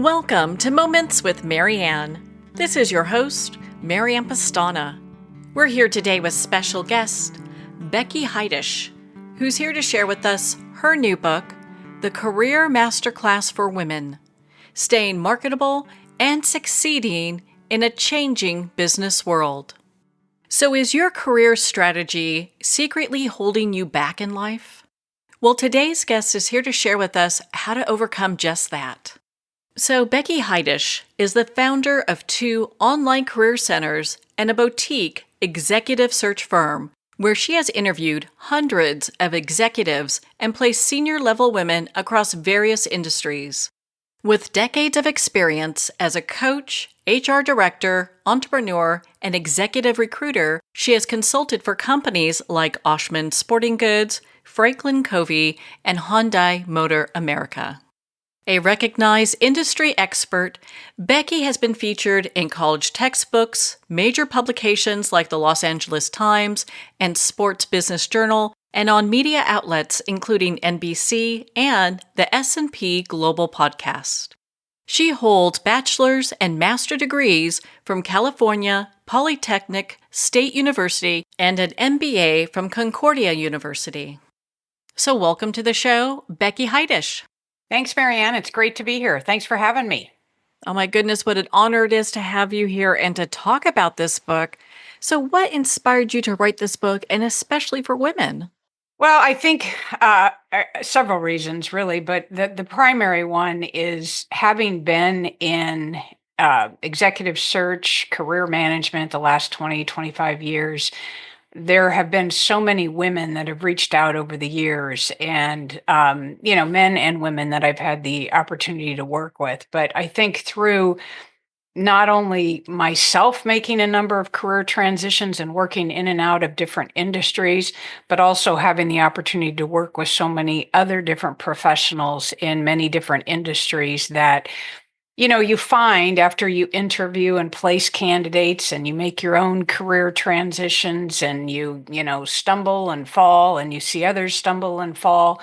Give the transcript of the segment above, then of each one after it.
Welcome to Moments with Marianne. This is your host, Marianne Pastana. We're here today with special guest, Becky Heidesch, who's here to share with us her new book, The Career Masterclass for Women, Staying Marketable and Succeeding in a Changing Business World. So is your career strategy secretly holding you back in life? Well, today's guest is here to share with us how to overcome just that. So Becky Heidesch is the founder of 2 online career centers and a boutique executive search firm where she has interviewed hundreds of executives and placed senior-level women across various industries. With decades of experience as a coach, HR director, entrepreneur, and executive recruiter, she has consulted for companies like Oshman Sporting Goods, Franklin Covey, and Hyundai Motor America. A recognized industry expert, Becky has been featured in college textbooks, major publications like the Los Angeles Times and Sports Business Journal, and on media outlets including NBC and the S&P Global Podcast. She holds bachelor's and master's degrees from California Polytechnic State University and an MBA from Concordia University. So welcome to the show, Becky Heidesch. Thanks, Marianne. It's great to be here. Thanks for having me. Oh my goodness, what an honor it is to have you here and to talk about this book. So what inspired you to write this book, and especially for women? Well, I think several reasons, really, but the primary one is having been in executive search, career management the last 20, 25 years. There have been so many women that have reached out over the years and, men and women that I've had the opportunity to work with. But I think through not only myself making a number of career transitions and working in and out of different industries, but also having the opportunity to work with so many other different professionals in many different industries that you find after you interview and place candidates and you make your own career transitions and you stumble and fall and you see others stumble and fall,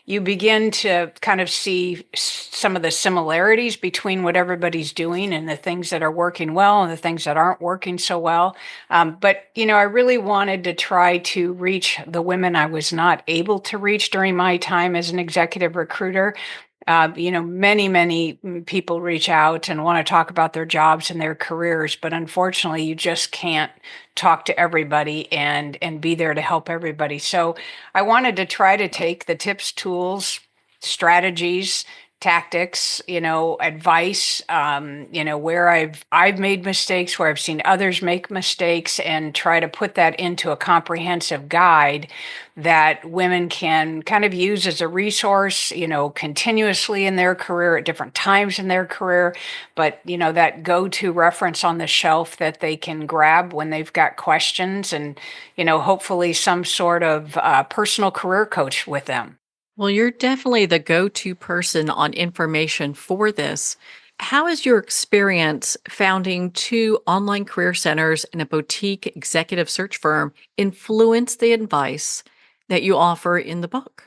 you begin to kind of see some of the similarities between what everybody's doing and the things that are working well and the things that aren't working so well. But I really wanted to try to reach the women I was not able to reach during my time as an executive recruiter. Many people reach out and want to talk about their jobs and their careers, but unfortunately, you just can't talk to everybody and be there to help everybody. So I wanted to try to take the tips, tools, strategies, tactics, advice, where I've made mistakes, where I've seen others make mistakes, and try to put that into a comprehensive guide that women can kind of use as a resource, continuously in their career at different times in their career, but that go-to reference on the shelf that they can grab when they've got questions, and hopefully some sort of personal career coach with them. Well, you're definitely the go-to person on information for this. How has your experience founding 2 online career centers and a boutique executive search firm influenced the advice that you offer in the book?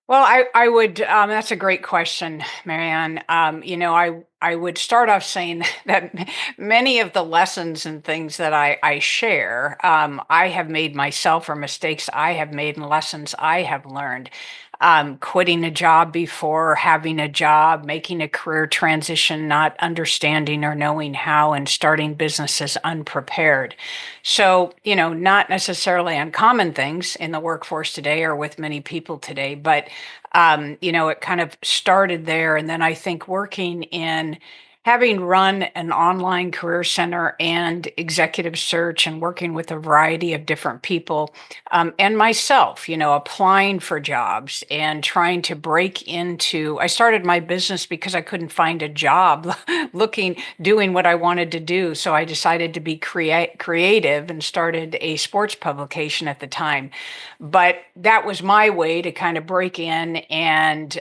Well, I would, that's a great question, Marianne. I would start off saying that many of the lessons and things that I share, I have made myself, or mistakes I have made and lessons I have learned. Quitting a job before having a job, making a career transition, not understanding or knowing how, and starting businesses unprepared. So, not necessarily uncommon things in the workforce today or with many people today, but, it kind of started there. And then I think working in having run an online career center and executive search and working with a variety of different people, and myself, applying for jobs and trying to break into, I started my business because I couldn't find a job doing what I wanted to do. So I decided to be creative and started a sports publication at the time. But that was my way to kind of break in and,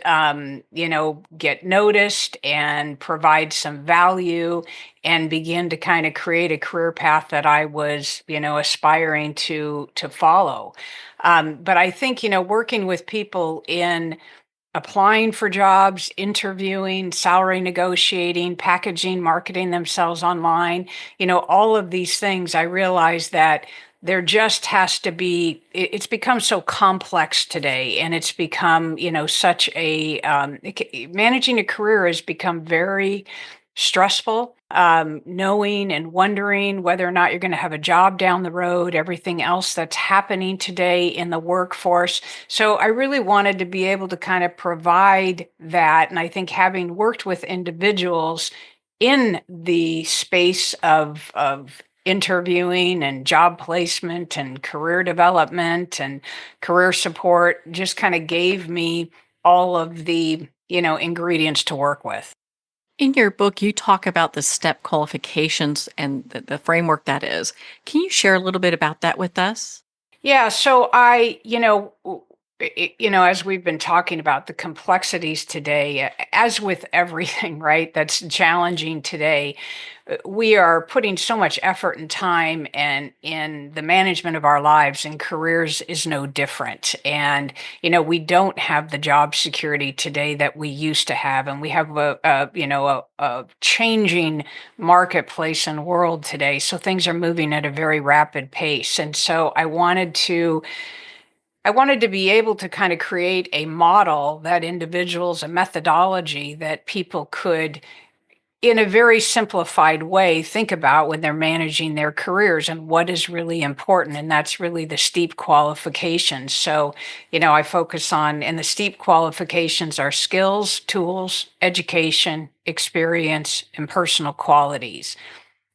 get noticed and provide some value and begin to kind of create a career path that I was, aspiring to follow. But I think, working with people in applying for jobs, interviewing, salary negotiating, packaging, marketing themselves online, all of these things, I realized that there just has to be, it's become so complex today. And it's become, such a, managing a career has become very stressful. Knowing and wondering whether or not you're going to have a job down the road, everything else that's happening today in the workforce. So I really wanted to be able to kind of provide that. And I think having worked with individuals in the space of interviewing and job placement and career development and career support just kind of gave me all of the, ingredients to work with. In your book, you talk about the STEP qualifications and the framework that is. Can you share a little bit about that with us? Yeah, so as we've been talking about the complexities today, as with everything, right, that's challenging today, we are putting so much effort and time and in the management of our lives, and careers is no different. And we don't have the job security today that we used to have, and we have a changing marketplace and world today. So things are moving at a very rapid pace, and so I wanted to be able to kind of create a model that individuals, a methodology that people could, in a very simplified way, think about when they're managing their careers and what is really important. And that's really the STEEP qualifications. So, I focus on, and the STEEP qualifications are skills, tools, education, experience, and personal qualities.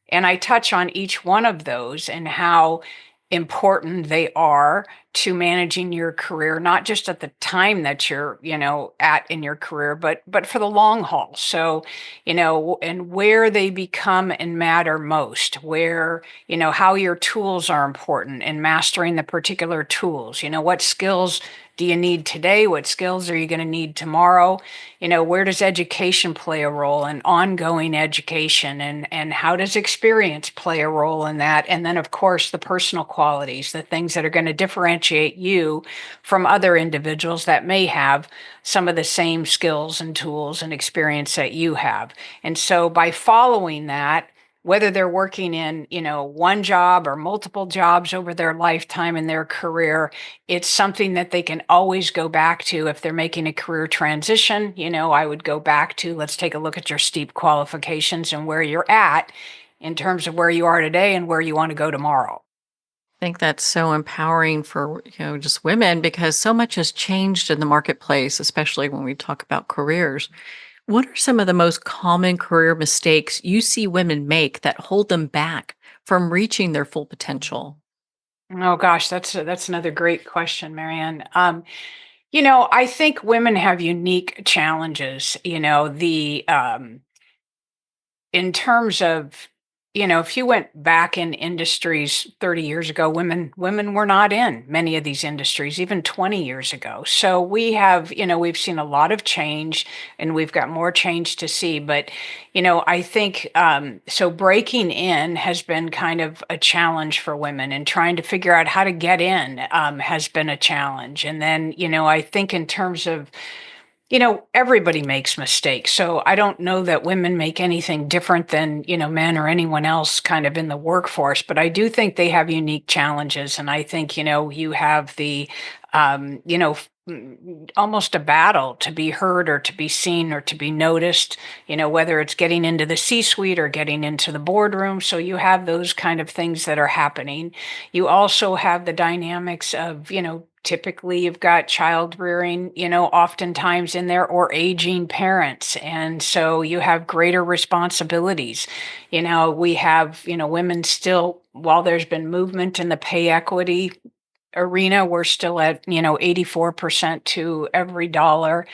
And I touch on each one of those and how important they are to managing your career, not just at the time that you're, at in your career, but for the long haul. So, and where they become and matter most, where, how your tools are important and mastering the particular tools. What skills do you need today? What skills are you going to need tomorrow? Where does education play a role, and ongoing education, and how does experience play a role in that? And then, of course, the personal qualities, the things that are going to differentiate you from other individuals that may have some of the same skills and tools and experience that you have. And so by following that, whether they're working in, one job or multiple jobs over their lifetime in their career, it's something that they can always go back to. If they're making a career transition, I would go back to, let's take a look at your STEEP qualifications and where you're at in terms of where you are today and where you want to go tomorrow. I think that's so empowering for, just women because so much has changed in the marketplace, especially when we talk about careers. What are some of the most common career mistakes you see women make that hold them back from reaching their full potential? Oh gosh, that's another great question, Marianne. I think women have unique challenges. The in terms of, if you went back in industries 30 years ago, women were not in many of these industries, even 20 years ago. So we've seen a lot of change, and we've got more change to see. But I think so breaking in has been kind of a challenge for women, and trying to figure out how to get in has been a challenge. And then I think in terms of, everybody makes mistakes. So I don't know that women make anything different than, men or anyone else kind of in the workforce, but I do think they have unique challenges. And I think, you have the, almost a battle to be heard or to be seen or to be noticed, whether it's getting into the C-suite or getting into the boardroom. So you have those kind of things that are happening. You also have the dynamics of, typically you've got child rearing, oftentimes in there, or aging parents. And so you have greater responsibilities. We have, women still, while there's been movement in the pay equity arena, we're still at, 84% to every dollar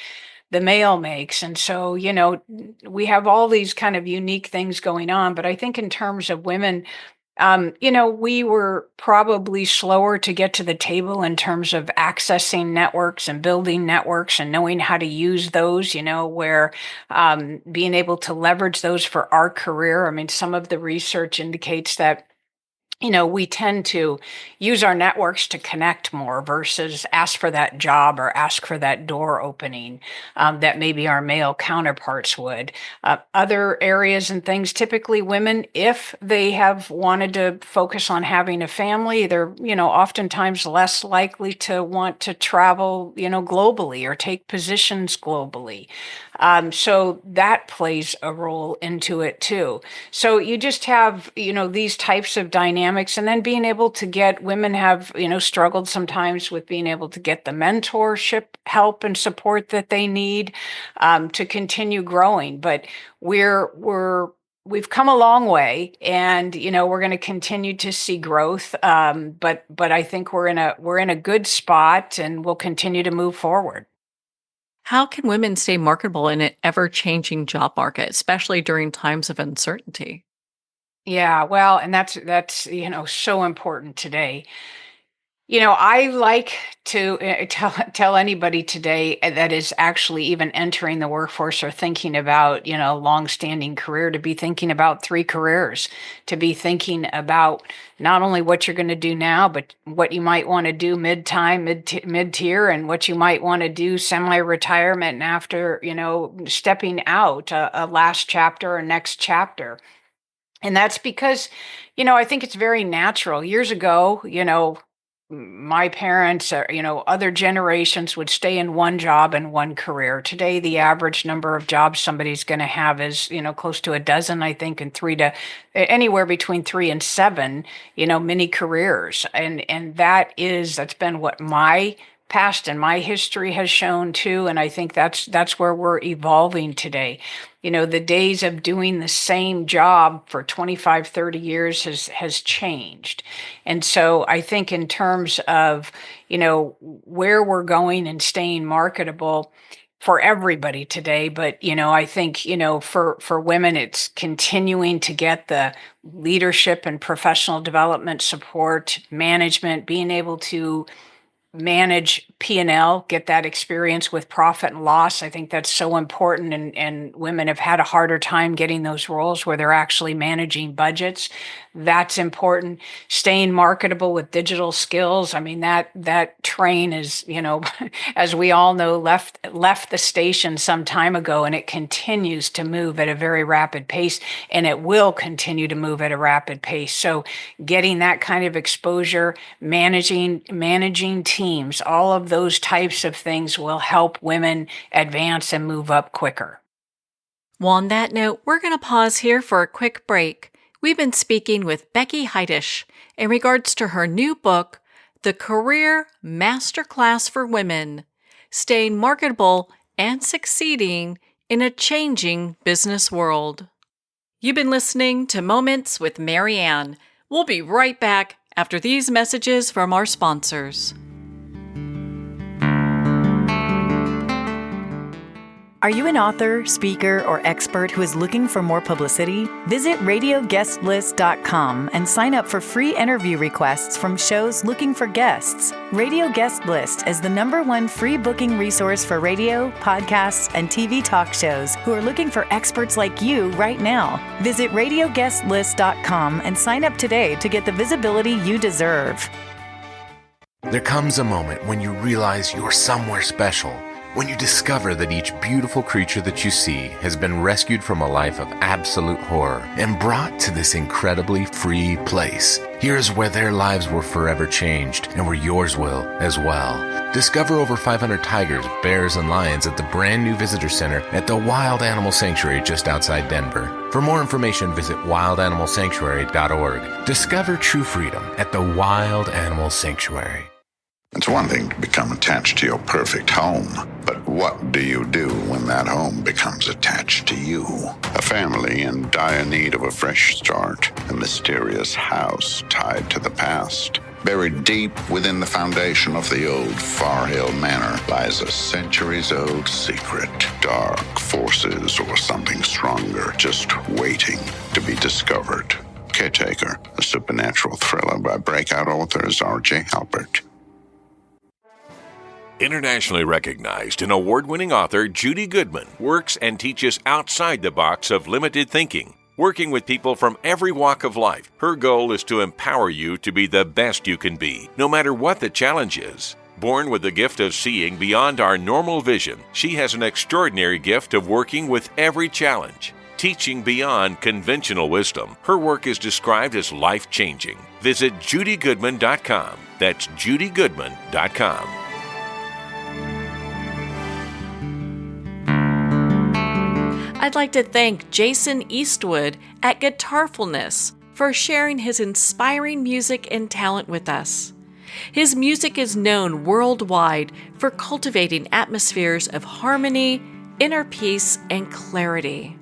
the male makes. And so, we have all these kind of unique things going on. But I think in terms of women, we were probably slower to get to the table in terms of accessing networks and building networks and knowing how to use those, where being able to leverage those for our career. I mean, some of the research indicates that we tend to use our networks to connect more versus ask for that job or ask for that door opening that maybe our male counterparts would. Other areas and things, typically women, if they have wanted to focus on having a family, they're, oftentimes less likely to want to travel, globally or take positions globally. So that plays a role into it too. So you just have, these types of dynamics, and then being able to get women have, struggled sometimes with being able to get the mentorship help and support that they need to continue growing. But we've come a long way, and we're going to continue to see growth. But I think we're in a good spot, and we'll continue to move forward. How can women stay marketable in an ever changing job market, especially during times of uncertainty? Yeah, well, and that's so important today. I like to tell anybody today that is actually even entering the workforce or thinking about, long-standing career, to be thinking about three careers, to be thinking about not only what you're going to do now, but what you might want to do mid-tier, and what you might want to do semi-retirement and after, stepping out, a last chapter or next chapter. And that's because, I think it's very natural. Years ago, my parents or, other generations would stay in one job and one career. Today, the average number of jobs somebody's going to have is, close to a dozen, I think, and anywhere between 3 and 7, mini careers. And that's been what my past and my history has shown too. And I think that's where we're evolving today. The days of doing the same job for 25, 30 years has changed. And so I think in terms of, where we're going and staying marketable for everybody today, but I think for women, it's continuing to get the leadership and professional development support, management, being able to manage P&L, get that experience with profit and loss. I think that's so important. And women have had a harder time getting those roles where they're actually managing budgets. That's important. Staying marketable with digital skills. I mean, that train is, as we all know, left the station some time ago, and it continues to move at a very rapid pace, and it will continue to move at a rapid pace. So getting that kind of exposure, managing teams, all of those types of things will help women advance and move up quicker. Well, on that note, we're going to pause here for a quick break. We've been speaking with Becky Heidesch in regards to her new book, The Career Masterclass for Women, Staying Marketable and Succeeding in a Changing Business World. You've been listening to Moments with Mary Ann. We'll be right back after these messages from our sponsors. Are you an author, speaker, or expert who is looking for more publicity? Visit radioguestlist.com and sign up for free interview requests from shows looking for guests. Radio Guest List is the #1 free booking resource for radio, podcasts, and TV talk shows who are looking for experts like you right now. Visit radioguestlist.com and sign up today to get the visibility you deserve. There comes a moment when you realize you're somewhere special. When you discover that each beautiful creature that you see has been rescued from a life of absolute horror and brought to this incredibly free place. Here's where their lives were forever changed, and where yours will as well. Discover over 500 tigers, bears, and lions at the brand new visitor center at the Wild Animal Sanctuary just outside Denver. For more information, visit wildanimalsanctuary.org. Discover true freedom at the Wild Animal Sanctuary. It's one thing to become attached to your perfect home, but what do you do when that home becomes attached to you? A family in dire need of a fresh start, a mysterious house tied to the past. Buried deep within the foundation of the old Far Hill Manor lies a centuries-old secret. Dark forces or something stronger just waiting to be discovered. Caretaker, a supernatural thriller by breakout authors R.J. Halpert. Internationally recognized and award-winning author Judy Goodman works and teaches outside the box of limited thinking. Working with people from every walk of life, her goal is to empower you to be the best you can be, no matter what the challenge is. Born with the gift of seeing beyond our normal vision, she has an extraordinary gift of working with every challenge. Teaching beyond conventional wisdom, her work is described as life-changing. Visit judygoodman.com. That's judygoodman.com. I'd like to thank Jason Eastwood at Guitarfulness for sharing his inspiring music and talent with us. His music is known worldwide for cultivating atmospheres of harmony, inner peace, and clarity.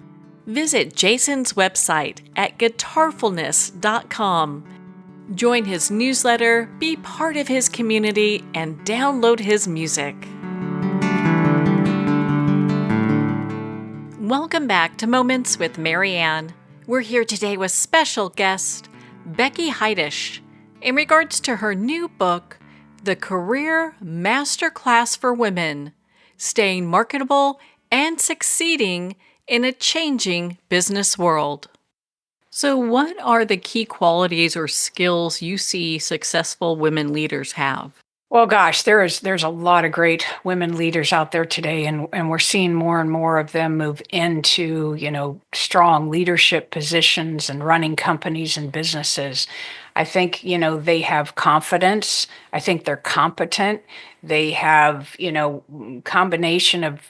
Visit Jason's website at guitarfulness.com. Join his newsletter, be part of his community, and download his music. Welcome back to Moments with Mary Ann. We're here today with special guest Becky Heidesch in regards to her new book, The Career Masterclass for Women, Staying Marketable and Succeeding in a Changing Business World. So what are the key qualities or skills you see successful women leaders have? Well, gosh, there's a lot of great women leaders out there today, and we're seeing more and more of them move into, strong leadership positions and running companies and businesses. I think, they have confidence. I think they're competent. They have, combination of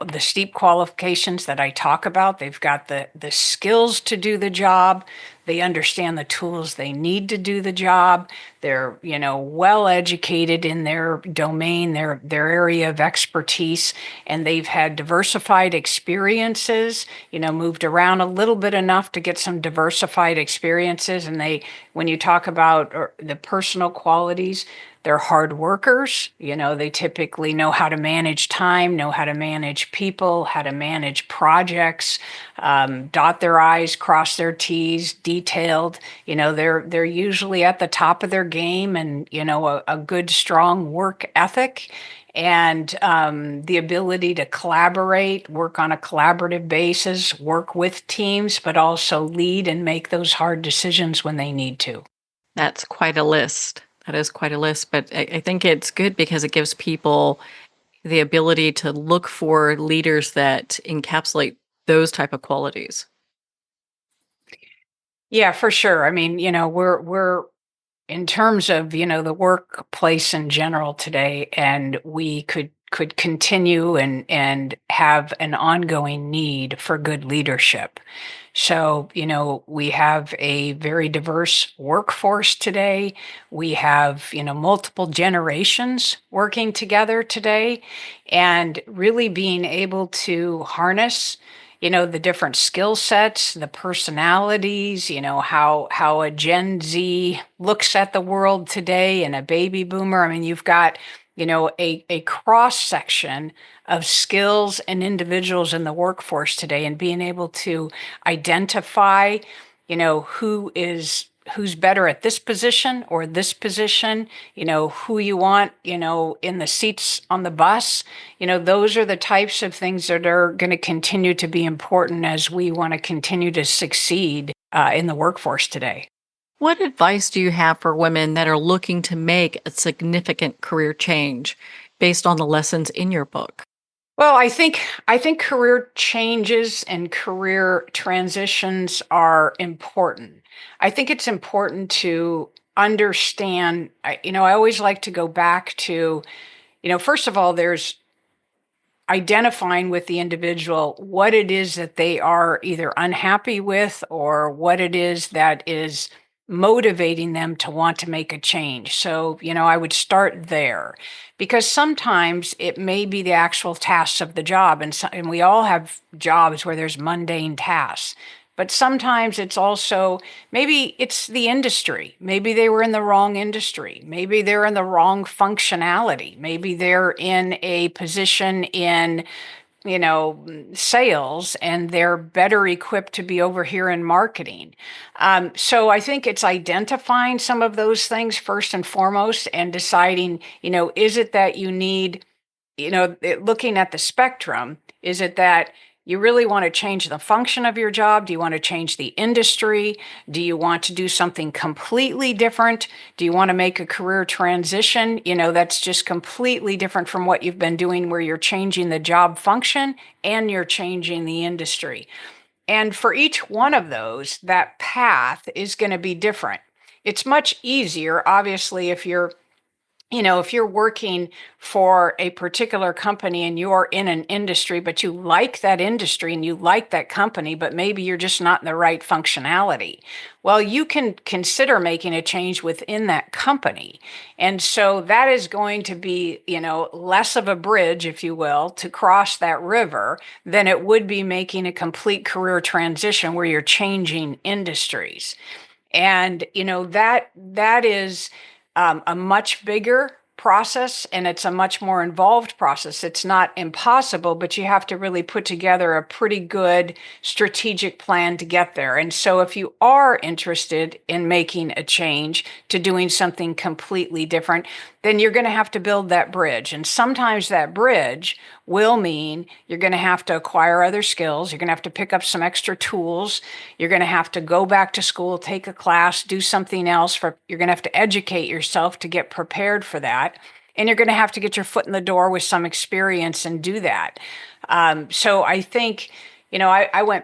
the steep qualifications that I talk about. They've got the skills to do the job. They understand the tools they need to do the job. They're, well educated in their domain, their area of expertise, and they've had diversified experiences, moved around a little bit enough to get some diversified experiences. And when you talk about the personal qualities, they're hard workers. They typically know how to manage time, know how to manage people, how to manage projects, dot their I's, cross their T's, detailed. They're usually at the top of their game, and, a good, strong work ethic, and the ability to collaborate, work on a collaborative basis, work with teams, but also lead and make those hard decisions when they need to. That's quite a list. That is quite a list, but I think it's good because it gives people the ability to look for leaders that encapsulate those type of qualities. Yeah, for sure. I mean, we're in terms of, the workplace in general today, and we could continue and have an ongoing need for good leadership. So, we have a very diverse workforce today. We have, multiple generations working together today, and really being able to harness, the different skill sets, the personalities, how a Gen Z looks at the world today and a baby boomer. I mean, you've got, a cross section of skills and individuals in the workforce today, and being able to identify, who's better at this position or this position, who you want, in the seats on the bus. Those are the types of things that are going to continue to be important as we want to continue to succeed in the workforce today. What advice do you have for women that are looking to make a significant career change based on the lessons in your book? Well, I think career changes and career transitions are important. I think it's important to understand, I always like to go back to, first of all, there's identifying with the individual what it is that they are either unhappy with, or what it is that is motivating them to want to make a change. So, I would start there, because sometimes it may be the actual tasks of the job. And we all have jobs where there's mundane tasks. But sometimes it's also, maybe it's the industry. Maybe they were in the wrong industry. Maybe they're in the wrong functionality. Maybe they're in a position in, sales, and they're better equipped to be over here in marketing. So I think it's identifying some of those things first and foremost, and deciding, is it that you need, looking at the spectrum, is it that you really want to change the function of your job? Do you want to change the industry? Do you want to do something completely different? Do you want to make a career transition, that's just completely different from what you've been doing, where you're changing the job function and you're changing the industry? And for each one of those, that path is going to be different. It's much easier, obviously, if you're working for a particular company and you're in an industry, but you like that industry and you like that company, but maybe you're just not in the right functionality. Well, you can consider making a change within that company. And so that is going to be, less of a bridge, if you will, to cross that river than it would be making a complete career transition where you're changing industries. And, that is a much bigger process, and it's a much more involved process. It's not impossible, but you have to really put together a pretty good strategic plan to get there. And so if you are interested in making a change to doing something completely different, then you're going to have to build that bridge. And sometimes that bridge will mean you're going to have to acquire other skills. You're going to have to pick up some extra tools. You're going to have to go back to school, take a class, do something else. You're going to have to educate yourself to get prepared for that. And you're going to have to get your foot in the door with some experience and do that. So I think, I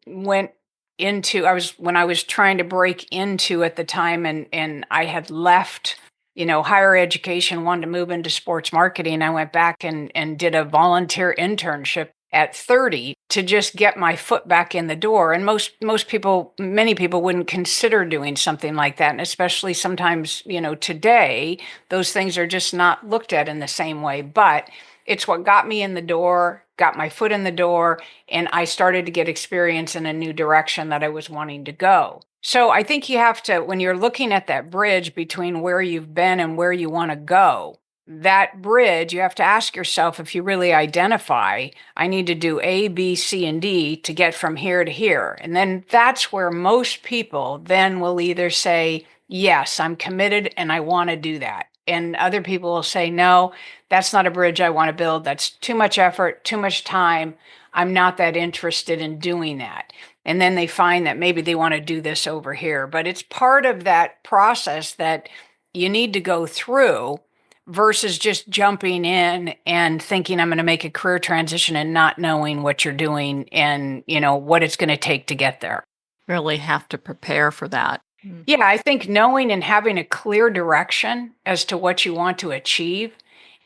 went into, when I was trying to break into at the time, and I had left higher education, wanted to move into sports marketing. I went back and did a volunteer internship at 30 to just get my foot back in the door. And many people wouldn't consider doing something like that. And especially sometimes, today, those things are just not looked at in the same way. But it's what got me in the door, got my foot in the door, and I started to get experience in a new direction that I was wanting to go. So I think you have to, when you're looking at that bridge between where you've been and where you want to go, that bridge, you have to ask yourself, if you really identify, I need to do A, B, C, and D to get from here to here. And then that's where most people then will either say, yes, I'm committed and I want to do that. And other people will say, no, that's not a bridge I want to build. That's too much effort, too much time. I'm not that interested in doing that. And then they find that maybe they want to do this over here. But it's part of that process that you need to go through versus just jumping in and thinking I'm going to make a career transition and not knowing what you're doing and, what it's going to take to get there. Really have to prepare for that. Yeah, I think knowing and having a clear direction as to what you want to achieve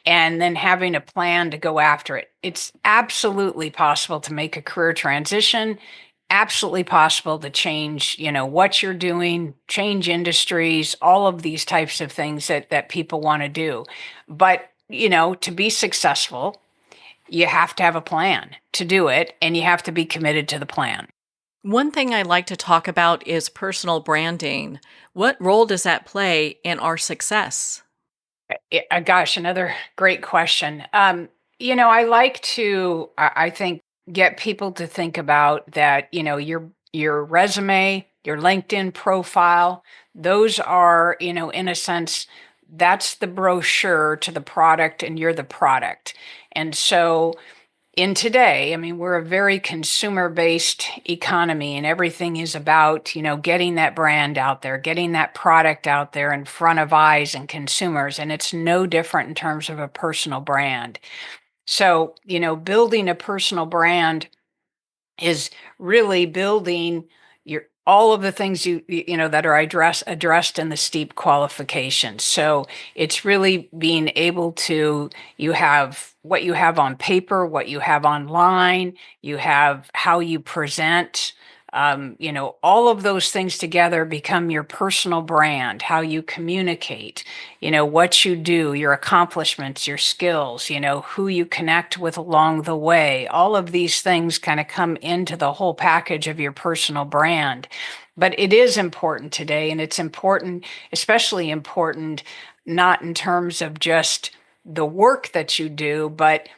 and then having a plan to go after it. It's absolutely possible to make a career transition, absolutely possible to change, what you're doing, change industries, all of these types of things that people want to do. But, to be successful, you have to have a plan to do it, and you have to be committed to the plan. One thing I like to talk about is personal branding. What role does that play in our success? Gosh, another great question. I like to, I think, get people to think about that, your resume, your LinkedIn profile, those are, in a sense, that's the brochure to the product and you're the product. And so in today, we're a very consumer-based economy, and everything is about, getting that brand out there, getting that product out there in front of eyes and consumers. And it's no different in terms of a personal brand. So, building a personal brand is really building all of the things that are addressed in the STEEP qualifications. So it's really being able to, you have what you have on paper, what you have online, you have how you present, all of those things together become your personal brand, how you communicate, what you do, your accomplishments, your skills, who you connect with along the way. All of these things kind of come into the whole package of your personal brand. But it is important today, and it's important, especially important, not in terms of just the work that you do, but,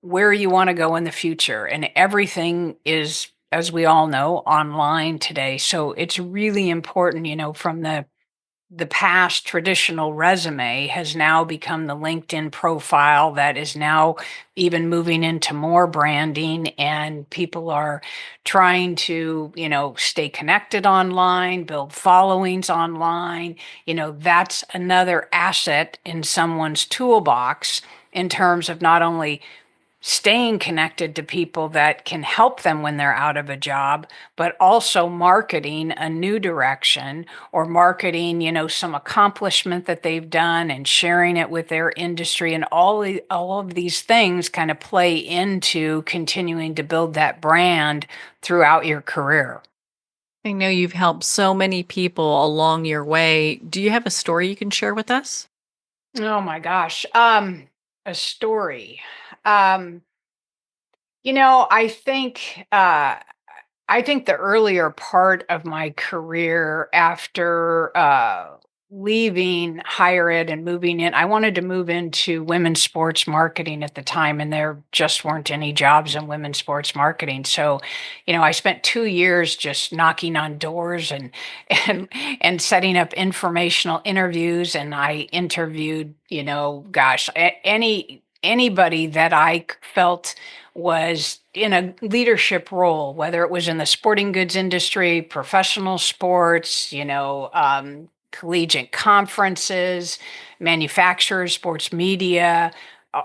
where you want to go in the future. And everything is, as we all know, online today. So it's really important, from the the past traditional resume has now become the LinkedIn profile that is now even moving into more branding, and people are trying to, stay connected online, build followings online. That's another asset in someone's toolbox in terms of not only staying connected to people that can help them when they're out of a job, but also marketing a new direction, or marketing, some accomplishment that they've done and sharing it with their industry. And all of these things kind of play into continuing to build that brand throughout your career. I know you've helped so many people along your way. Do you have a story you can share with us? Oh my gosh. A story. Um, I think the earlier part of my career after leaving higher ed and moving in, I wanted to move into women's sports marketing at the time, and there just weren't any jobs in women's sports marketing. So, I spent 2 years just knocking on doors and and setting up informational interviews, and I interviewed, gosh, anybody that I felt was in a leadership role, whether it was in the sporting goods industry, professional sports, collegiate conferences, manufacturers, sports media,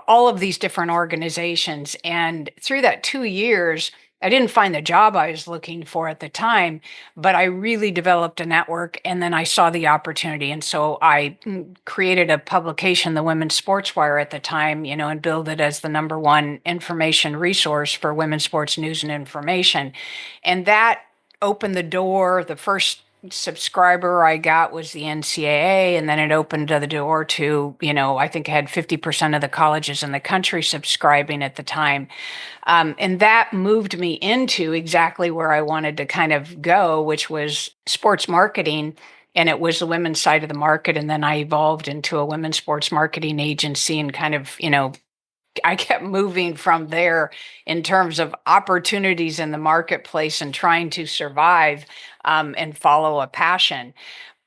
all of these different organizations. And through that 2 years, I didn't find the job I was looking for at the time, but I really developed a network, and then I saw the opportunity. And so I created a publication, the Women's Sports Wire at the time, and billed it as the number one information resource for women's sports news and information. And that opened the door. The first subscriber I got was the NCAA, and then it opened the door to, I think I had 50% of the colleges in the country subscribing at the time. And that moved me into exactly where I wanted to kind of go, which was sports marketing. And it was the women's side of the market. And then I evolved into a women's sports marketing agency, and kind of, I kept moving from there in terms of opportunities in the marketplace and trying to survive and follow a passion.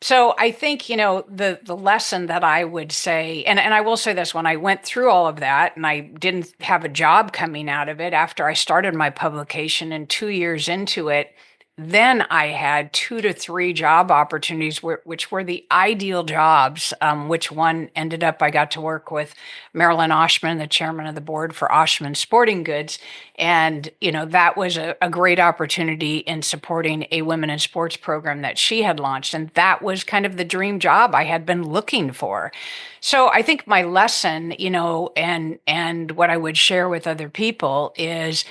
So I think, the lesson that I would say, and I will say this, when I went through all of that and I didn't have a job coming out of it after I started my publication, and 2 years into it, then I had 2 to 3 job opportunities, which were the ideal jobs. Which one ended up, I got to work with Marilyn Oshman, the chairman of the board for Oshman Sporting Goods. And, that was a great opportunity in supporting a women in sports program that she had launched. And that was kind of the dream job I had been looking for. So I think my lesson, and what I would share with other people is,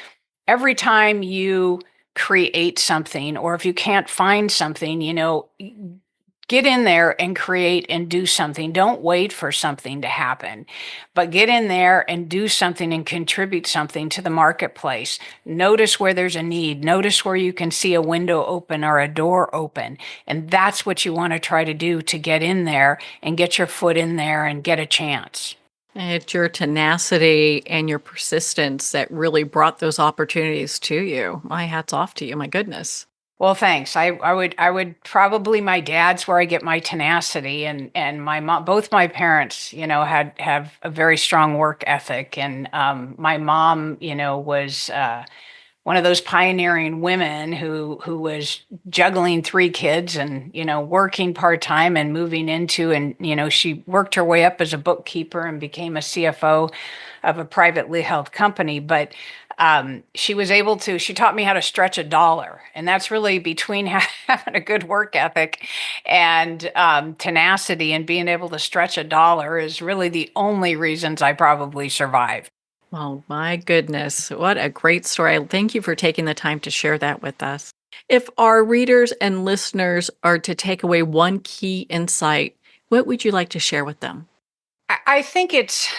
every time you create something, or if you can't find something, get in there and create and do something. Don't wait for something to happen, but get in there and do something and contribute something to the marketplace. Notice where there's a need. Notice where you can see a window open or a door open. And that's what you want to try to do, to get in there and get your foot in there and get a chance. It's your tenacity and your persistence that really brought those opportunities to you. My hat's off to you. My goodness. Well, thanks. I would probably, my dad's where I get my tenacity, and my mom, both my parents, have a very strong work ethic. And my mom, was one of those pioneering women who was juggling 3 kids and, working part-time and moving into, and, she worked her way up as a bookkeeper and became a CFO of a privately held company. But she taught me how to stretch a dollar. And that's really between having a good work ethic and tenacity, and being able to stretch a dollar is really the only reasons I probably survived. Oh, my goodness. What a great story. Thank you for taking the time to share that with us. If our readers and listeners are to take away one key insight, what would you like to share with them? I think it's,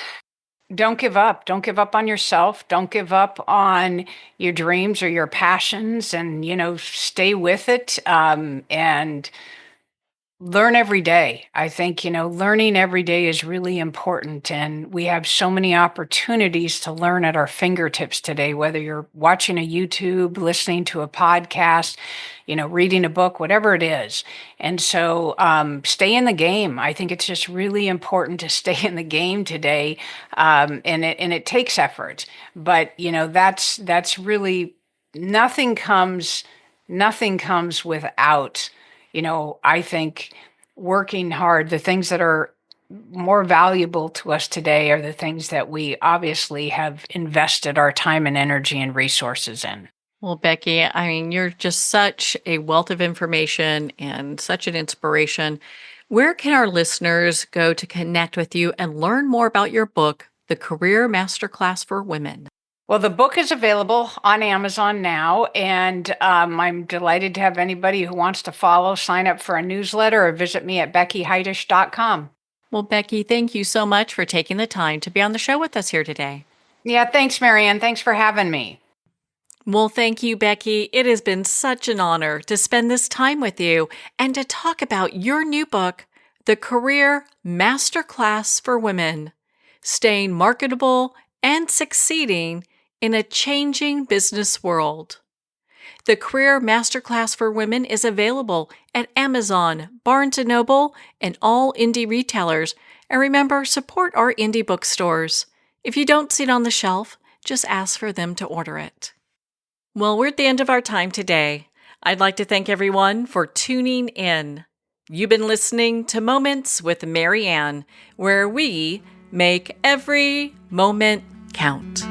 don't give up. Don't give up on yourself. Don't give up on your dreams or your passions, and, stay with it. And learn every day. I think, learning every day is really important. And we have so many opportunities to learn at our fingertips today, whether you're watching a YouTube, listening to a podcast, reading a book, whatever it is. And so stay in the game. I think it's just really important to stay in the game today. And it takes effort. But, that's really nothing comes without I think working hard. The things that are more valuable to us today are the things that we obviously have invested our time and energy and resources in. Well, Becky, I mean, you're just such a wealth of information and such an inspiration. Where can our listeners go to connect with you and learn more about your book, The Career Masterclass for Women? Well, the book is available on Amazon now, and I'm delighted to have anybody who wants to follow sign up for a newsletter or visit me at BeckyHeidesch.com. Well, Becky, thank you so much for taking the time to be on the show with us here today. Yeah, thanks, Marianne. Thanks for having me. Well, thank you, Becky. It has been such an honor to spend this time with you and to talk about your new book, The Career Masterclass for Women, Staying Marketable and Succeeding in a Changing Business World. The Career Masterclass for Women is available at Amazon, Barnes & Noble, and all indie retailers. And remember, support our indie bookstores. If you don't see it on the shelf, just ask for them to order it. Well, we're at the end of our time today. I'd like to thank everyone for tuning in. You've been listening to Moments with Marianne, where we make every moment count.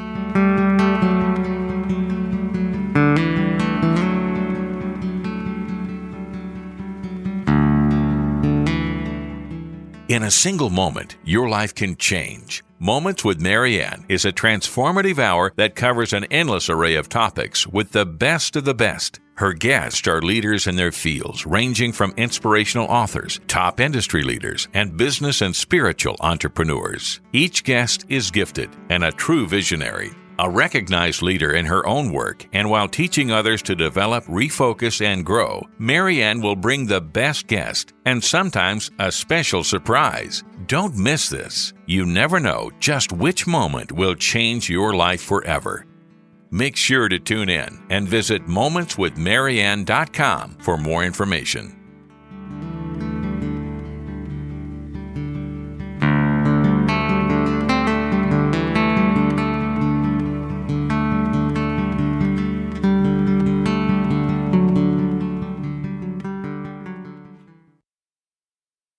In a single moment, your life can change. Moments with Marianne is a transformative hour that covers an endless array of topics with the best of the best. Her guests are leaders in their fields, ranging from inspirational authors, top industry leaders, and business and spiritual entrepreneurs. Each guest is gifted and a true visionary, a recognized leader in her own work, and while teaching others to develop, refocus, and grow, Marianne will bring the best guest and sometimes a special surprise. Don't miss this. You never know just which moment will change your life forever. Make sure to tune in and visit momentswithmarianne.com for more information.